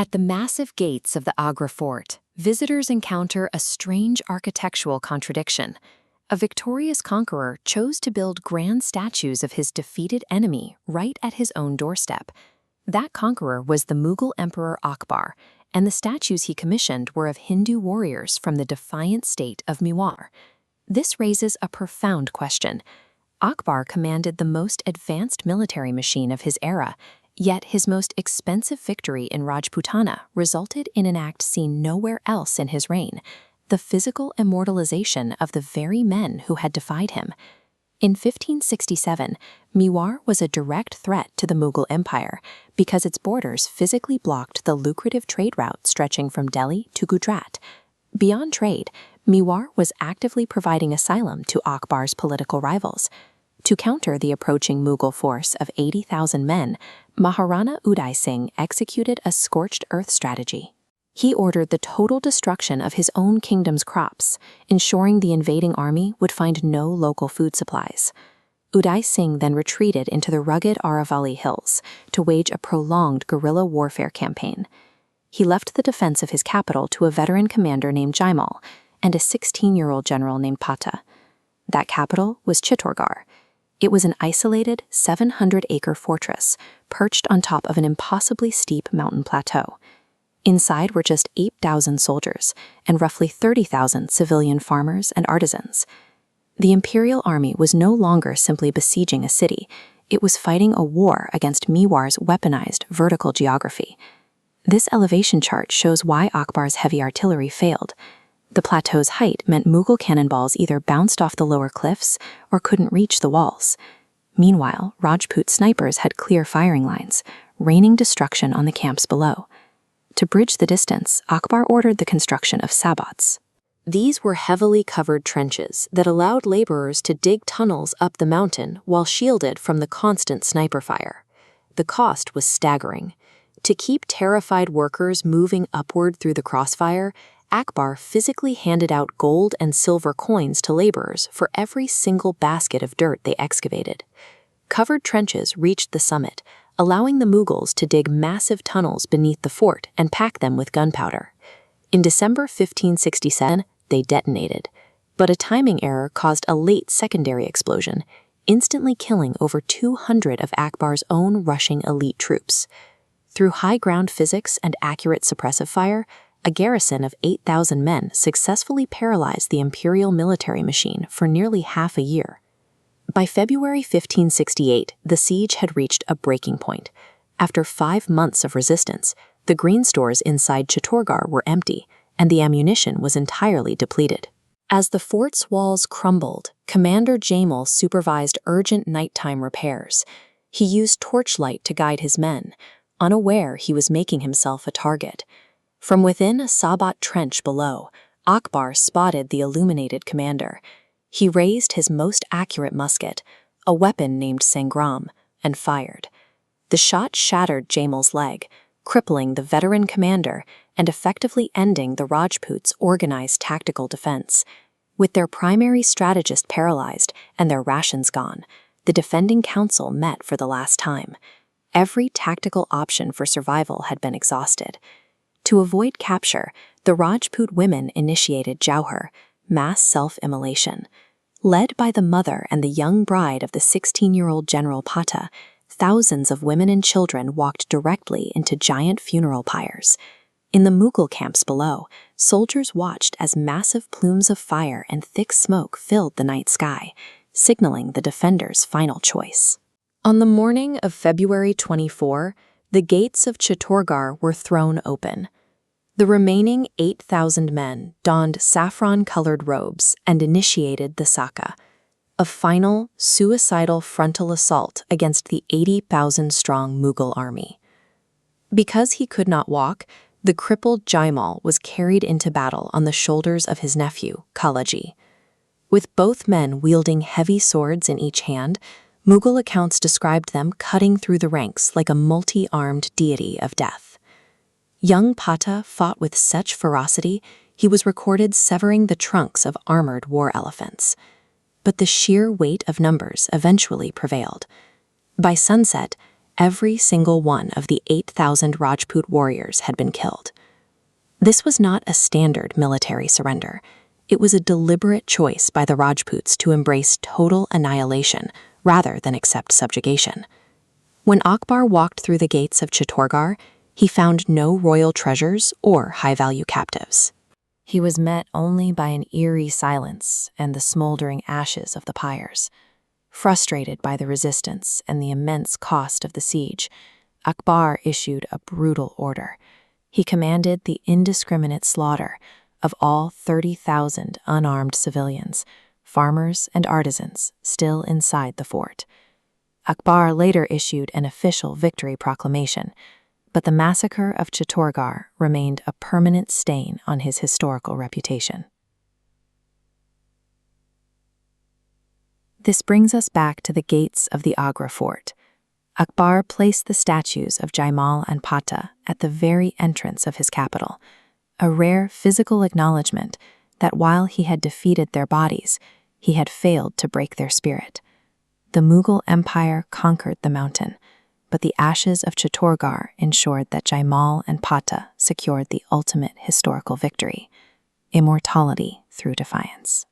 At the massive gates of the Agra fort, visitors encounter a strange architectural contradiction. A victorious conqueror chose to build grand statues of his defeated enemy right at his own doorstep. That conqueror was the Mughal Emperor Akbar, and the statues he commissioned were of Hindu warriors from the defiant state of Mewar. This raises a profound question. Akbar commanded the most advanced military machine of his era, yet his most expensive victory in Rajputana resulted in an act seen nowhere else in his reign: the physical immortalization of the very men who had defied him. In 1567, Mewar was a direct threat to the Mughal Empire because its borders physically blocked the lucrative trade route stretching from Delhi to Gujarat. Beyond trade, Mewar was actively providing asylum to Akbar's political rivals. To counter the approaching Mughal force of 80,000 men, Maharana Uday Singh executed a scorched earth strategy. He ordered the total destruction of his own kingdom's crops, ensuring the invading army would find no local food supplies. Uday Singh then retreated into the rugged Aravalli hills to wage a prolonged guerrilla warfare campaign. He left the defense of his capital to a veteran commander named Jaimal and a 16-year-old general named Pata. That capital was Chittorgarh. It was an isolated 700-acre fortress perched on top of an impossibly steep mountain plateau. Inside were just 8,000 soldiers and roughly 30,000 civilian farmers and artisans. The imperial army was no longer simply besieging a city. It was fighting a war against Mewar's weaponized vertical geography. This elevation chart shows why Akbar's heavy artillery failed. The plateau's height meant Mughal cannonballs either bounced off the lower cliffs or couldn't reach the walls. Meanwhile, Rajput snipers had clear firing lines, raining destruction on the camps below. To bridge the distance, Akbar ordered the construction of sabbats. These were heavily covered trenches that allowed laborers to dig tunnels up the mountain while shielded from the constant sniper fire. The cost was staggering. To keep terrified workers moving upward through the crossfire, Akbar physically handed out gold and silver coins to laborers for every single basket of dirt they excavated. Covered trenches reached the summit, allowing the Mughals to dig massive tunnels beneath the fort and pack them with gunpowder. In December 1567, they detonated, but a timing error caused a late secondary explosion, instantly killing over 200 of Akbar's own rushing elite troops. Through high-ground physics and accurate suppressive fire, a garrison of 8,000 men successfully paralyzed the imperial military machine for nearly half a year. By February 1568, the siege had reached a breaking point. After 5 months of resistance, the grain stores inside Chittorgarh were empty, and the ammunition was entirely depleted. As the fort's walls crumbled, Commander Jaimal supervised urgent nighttime repairs. He used torchlight to guide his men, unaware he was making himself a target. From within a sabbat trench below, Akbar spotted the illuminated commander. He raised his most accurate musket, a weapon named Sangram, and fired. The shot shattered Jaimal's leg, crippling the veteran commander and effectively ending the Rajputs' organized tactical defense. With their primary strategist paralyzed and their rations gone, the defending council met for the last time. Every tactical option for survival had been exhausted. To avoid capture, the Rajput women initiated jauhar, mass self-immolation. Led by the mother and the young bride of the 16-year-old General Pata, thousands of women and children walked directly into giant funeral pyres. In the Mughal camps below, soldiers watched as massive plumes of fire and thick smoke filled the night sky, signaling the defenders' final choice. On the morning of February 24, the gates of Chittorgarh were thrown open. The remaining 8,000 men donned saffron-colored robes and initiated the Saka, a final, suicidal frontal assault against the 80,000-strong Mughal army. Because he could not walk, the crippled Jaimal was carried into battle on the shoulders of his nephew, Kalaji. With both men wielding heavy swords in each hand, Mughal accounts described them cutting through the ranks like a multi-armed deity of death. Young Pata fought with such ferocity, he was recorded severing the trunks of armored war elephants. But the sheer weight of numbers eventually prevailed. By sunset, Every single one of the 8,000 Rajput warriors had been killed. This was not a standard military surrender. It was a deliberate choice by the Rajputs to embrace total annihilation rather than accept subjugation. When Akbar walked through the gates of Chittorgarh, he found no royal treasures or high-value captives. He was met only by an eerie silence and the smoldering ashes of the pyres. Frustrated by the resistance and the immense cost of the siege, Akbar issued a brutal order. He commanded the indiscriminate slaughter of all 30,000 unarmed civilians, farmers and artisans still inside the fort. Akbar later issued an official victory proclamation, but the massacre of Chittorgarh remained a permanent stain on his historical reputation. This brings us back to the gates of the Agra fort. Akbar placed the statues of Jaimal and Pata at the very entrance of his capital, a rare physical acknowledgement that while he had defeated their bodies, he had failed to break their spirit. The Mughal Empire conquered the mountain, but the ashes of Chittorgarh ensured that Jaimal and Pata secured the ultimate historical victory: immortality through defiance.